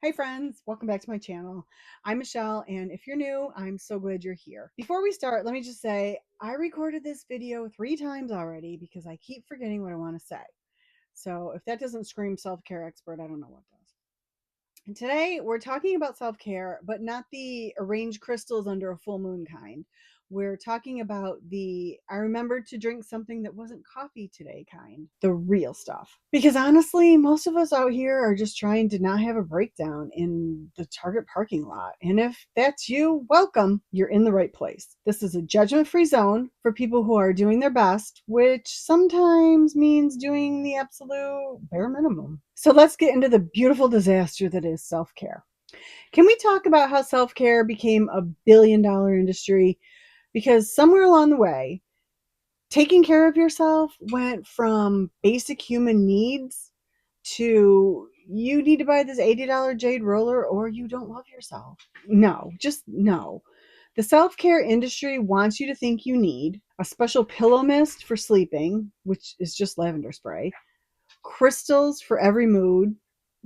Hey friends, welcome back to my channel. I'm Michelle, and if you're new, I'm so glad you're here. Before we start, let me just say I recorded this video 3 times already because I keep forgetting what I want to say. So if that doesn't scream self-care expert, I don't know what does. And today we're talking about self-care, but not the arranged crystals under a full moon kind. We're talking about the I remembered to drink something that wasn't coffee today kind, the real stuff. Because honestly, most of us out here are just trying to not have a breakdown in the Target parking lot. And if that's you, welcome. You're in the right place. This is a judgment-free zone for people who are doing their best, which sometimes means doing the absolute bare minimum. So let's get into the beautiful disaster that is self-care. Can we talk about how self-care became a billion-dollar industry? Because somewhere along the way, taking care of yourself went from basic human needs to you need to buy this $80 jade roller or you don't love yourself. No, just no. The self-care industry wants you to think you need a special pillow mist for sleeping, which is just lavender spray, crystals for every mood.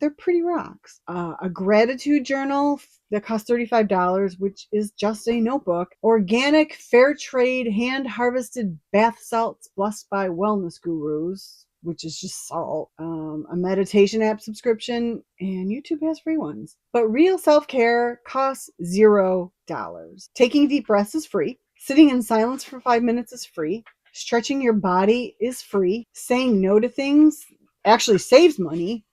They're pretty rocks. A gratitude journal that costs $35, which is just a notebook. Organic, fair trade, hand harvested bath salts blessed by wellness gurus, which is just salt. A meditation app subscription, and YouTube has free ones. But real self care costs $0. Taking deep breaths is free. Sitting in silence for 5 minutes is free. Stretching your body is free. Saying no to things actually saves money.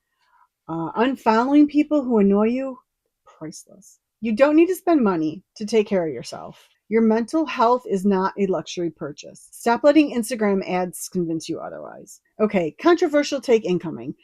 Unfollowing people who annoy you, priceless. You don't need to spend money to take care of yourself. Your mental health is not a luxury purchase. Stop letting Instagram ads convince you otherwise. Okay, controversial take incoming.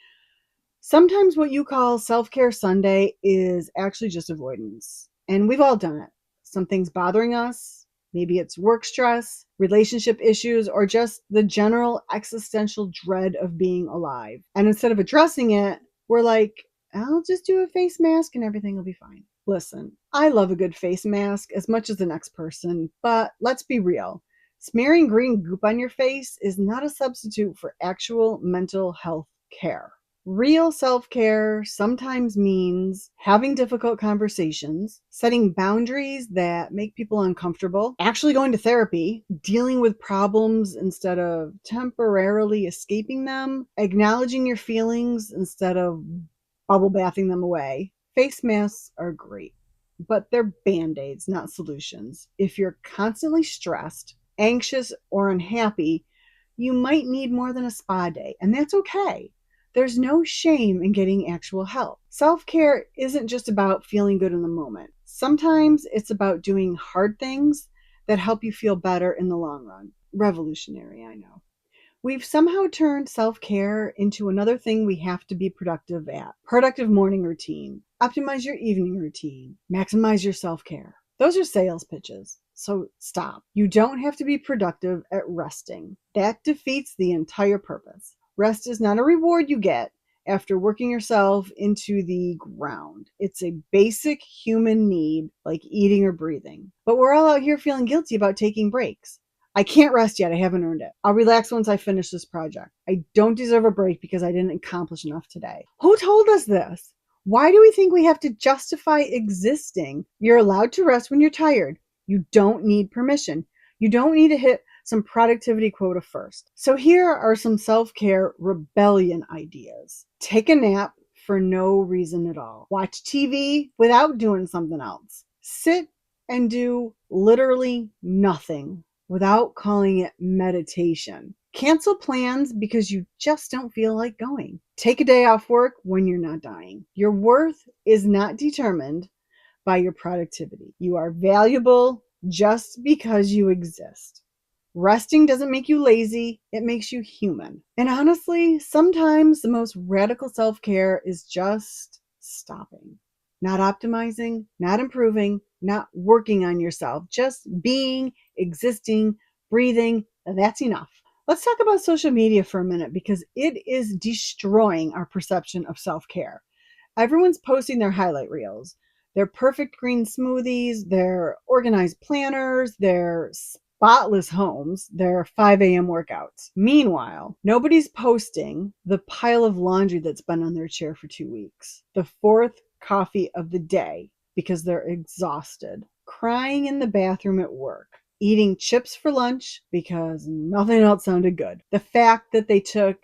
Sometimes what you call self-care Sunday is actually just avoidance. And we've all done it. Something's bothering us. Maybe it's work stress, relationship issues, or just the general existential dread of being alive. And instead of addressing it, we're like, I'll just do a face mask and everything will be fine. Listen, I love a good face mask as much as the next person, but let's be real. Smearing green goop on your face is not a substitute for actual mental health care. Real self-care sometimes means having difficult conversations, setting boundaries that make people uncomfortable, actually going to therapy, dealing with problems instead of temporarily escaping them, acknowledging your feelings instead of bubble bathing them away. Face masks are great, but they're band-aids, not solutions. If you're constantly stressed, anxious, or unhappy, you might need more than a spa day, and that's okay. There's no shame in getting actual help. Self-care isn't just about feeling good in the moment. Sometimes it's about doing hard things that help you feel better in the long run. Revolutionary, I know. We've somehow turned self-care into another thing we have to be productive at. Productive morning routine. Optimize your evening routine. Maximize your self-care. Those are sales pitches. So stop. You don't have to be productive at resting. That defeats the entire purpose. Rest is not a reward you get after working yourself into the ground. It's a basic human need like eating or breathing. But we're all out here feeling guilty about taking breaks. I can't rest yet. I haven't earned it. I'll relax once I finish this project. I don't deserve a break because I didn't accomplish enough today. Who told us this? Why do we think we have to justify existing? You're allowed to rest when you're tired. You don't need permission. You don't need to hit some productivity quota first. So here are some self-care rebellion ideas. Take a nap for no reason at all. Watch TV without doing something else. Sit and do literally nothing without calling it meditation. Cancel plans because you just don't feel like going. Take a day off work when you're not dying. Your worth is not determined by your productivity. You are valuable just because you exist. Resting doesn't make you lazy, it makes you human. And honestly, sometimes the most radical self-care is just stopping. Not optimizing, not improving, not working on yourself, just being, existing, breathing. That's enough. Let's talk about social media for a minute because it is destroying our perception of self-care. Everyone's posting their highlight reels, their perfect green smoothies, their organized planners, their spotless homes, their 5 a.m. workouts. Meanwhile, nobody's posting the pile of laundry that's been on their chair for 2 weeks, the fourth coffee of the day because they're exhausted, crying in the bathroom at work, eating chips for lunch because nothing else sounded good. The fact that they took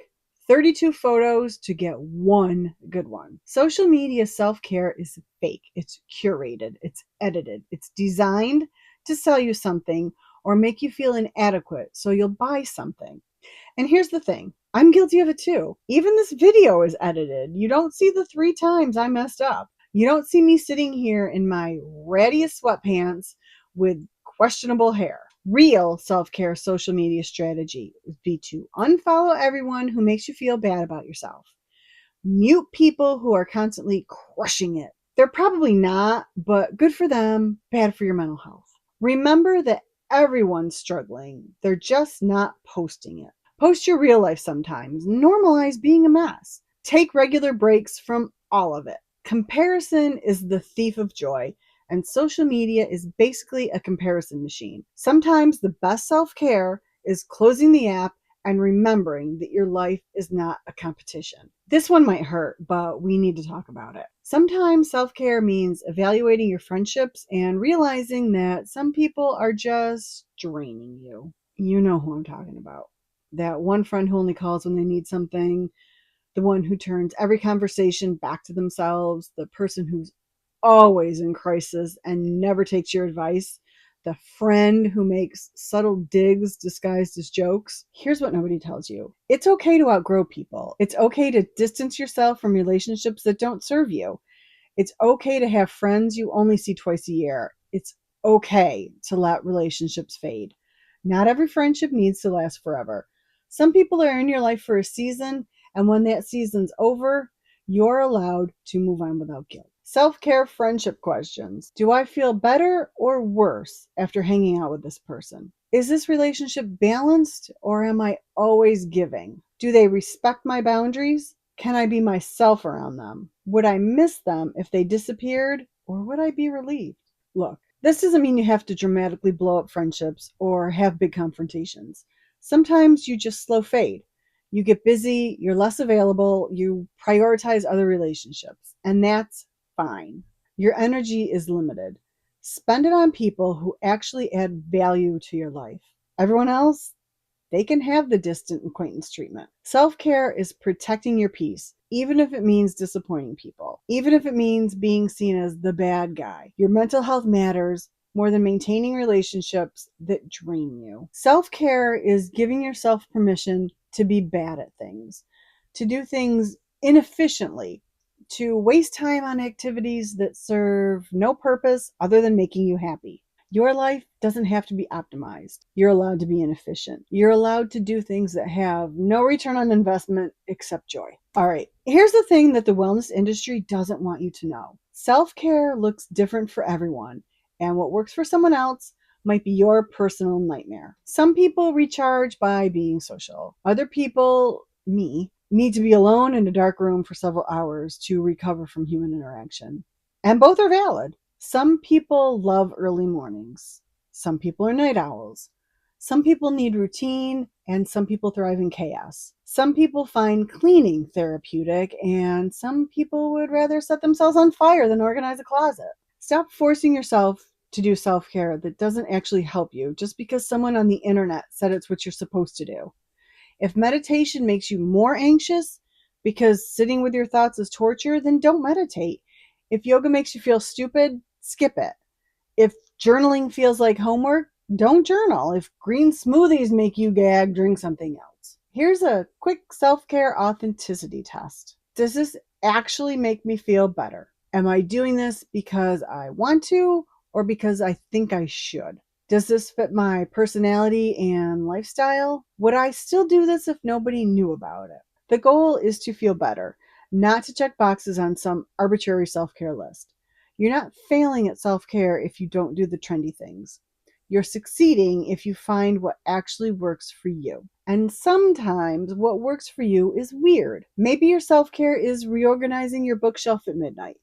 32 photos to get one good one. Social media self-care is fake. It's curated. It's edited. It's designed to sell you something or make you feel inadequate so you'll buy something. And here's the thing, I'm guilty of it too. Even this video is edited. You don't see the 3 times I messed up. You don't see me sitting here in my rattiest sweatpants with questionable hair. Real self-care social media strategy would be to unfollow everyone who makes you feel bad about yourself. Mute people who are constantly crushing it. They're probably not, but good for them, bad for your mental health. Remember that everyone's struggling. They're just not posting it. Post your real life sometimes. Normalize being a mess. Take regular breaks from all of it. Comparison is the thief of joy, and social media is basically a comparison machine. Sometimes the best self-care is closing the app and remembering that your life is not a competition. This one might hurt, but we need to talk about it. Sometimes self-care means evaluating your friendships and realizing that some people are just draining you. You know who I'm talking about. That one friend who only calls when they need something, the one who turns every conversation back to themselves, the person who's always in crisis and never takes your advice, the friend who makes subtle digs disguised as jokes. Here's what nobody tells you. It's okay to outgrow people. It's okay to distance yourself from relationships that don't serve you. It's okay to have friends you only see twice a year. It's okay to let relationships fade. Not every friendship needs to last forever. Some people are in your life for a season, and when that season's over, you're allowed to move on without guilt. Self-care friendship questions. Do I feel better or worse after hanging out with this person? Is this relationship balanced or am I always giving? Do they respect my boundaries? Can I be myself around them? Would I miss them if they disappeared or would I be relieved? Look, this doesn't mean you have to dramatically blow up friendships or have big confrontations. Sometimes you just slow fade. You get busy, you're less available, you prioritize other relationships, and that's fine. Your energy is limited. Spend it on people who actually add value to your life. Everyone else, they can have the distant acquaintance treatment. Self-care is protecting your peace, even if it means disappointing people, even if it means being seen as the bad guy. Your mental health matters more than maintaining relationships that drain you. Self-care is giving yourself permission to be bad at things, to do things inefficiently, to waste time on activities that serve no purpose other than making you happy. Your life doesn't have to be optimized. You're allowed to be inefficient. You're allowed to do things that have no return on investment except joy. All right, here's the thing that the wellness industry doesn't want you to know. Self-care looks different for everyone, and what works for someone else might be your personal nightmare. Some people recharge by being social. Other people, me, need to be alone in a dark room for several hours to recover from human interaction. And both are valid. Some people love early mornings. Some people are night owls. Some people need routine, and some people thrive in chaos. Some people find cleaning therapeutic, and some people would rather set themselves on fire than organize a closet. Stop forcing yourself to do self-care that doesn't actually help you just because someone on the internet said it's what you're supposed to do. If meditation makes you more anxious because sitting with your thoughts is torture, then don't meditate. If yoga makes you feel stupid, skip it. If journaling feels like homework, don't journal. If green smoothies make you gag, drink something else. Here's a quick self-care authenticity test. Does this actually make me feel better? Am I doing this because I want to or because I think I should? Does this fit my personality and lifestyle? Would I still do this if nobody knew about it? The goal is to feel better, not to check boxes on some arbitrary self-care list. You're not failing at self-care if you don't do the trendy things. You're succeeding if you find what actually works for you. And sometimes what works for you is weird. Maybe your self-care is reorganizing your bookshelf at midnight.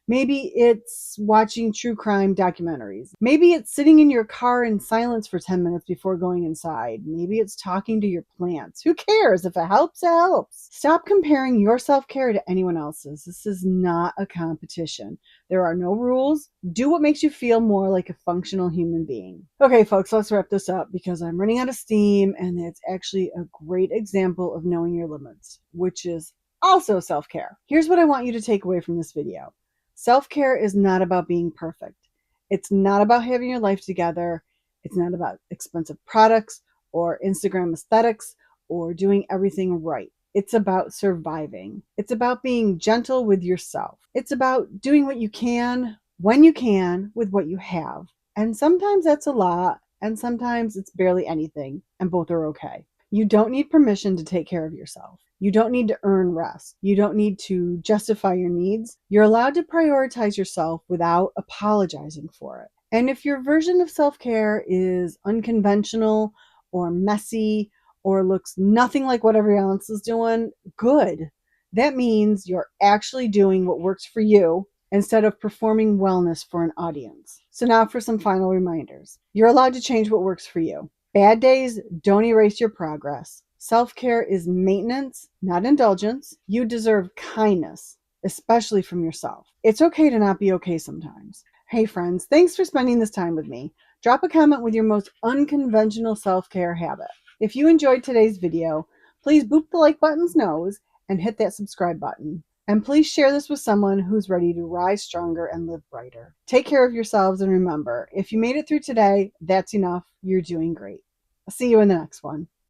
Maybe it's watching true crime documentaries. Maybe it's sitting in your car in silence for 10 minutes before going inside. Maybe it's talking to your plants. Who cares? If it helps, it helps. Stop comparing your self care to anyone else's. This is not a competition. There are no rules. Do what makes you feel more like a functional human being. Okay, folks, let's wrap this up because I'm running out of steam, and it's actually a great example of knowing your limits, which is also self care. Here's what I want you to take away from this video. Self care is not about being perfect. It's not about having your life together. It's not about expensive products or Instagram aesthetics or doing everything right. It's about surviving. It's about being gentle with yourself. It's about doing what you can, when you can, with what you have. And sometimes that's a lot, and sometimes it's barely anything, and both are okay. You don't need permission to take care of yourself. You don't need to earn rest. You don't need to justify your needs. You're allowed to prioritize yourself without apologizing for it. And if your version of self care is unconventional or messy or looks nothing like what everyone else is doing, good. That means you're actually doing what works for you instead of performing wellness for an audience. So, now for some final reminders. You're allowed to change what works for you. Bad days don't erase your progress. Self care is maintenance, not indulgence. You deserve kindness, especially from yourself. It's okay to not be okay sometimes. Hey, friends, thanks for spending this time with me. Drop a comment with your most unconventional self care habit. If you enjoyed today's video, please boop the like button's nose and hit that subscribe button. And please share this with someone who's ready to rise stronger and live brighter. Take care of yourselves, and remember, if you made it through today, that's enough. You're doing great. I'll see you in the next one.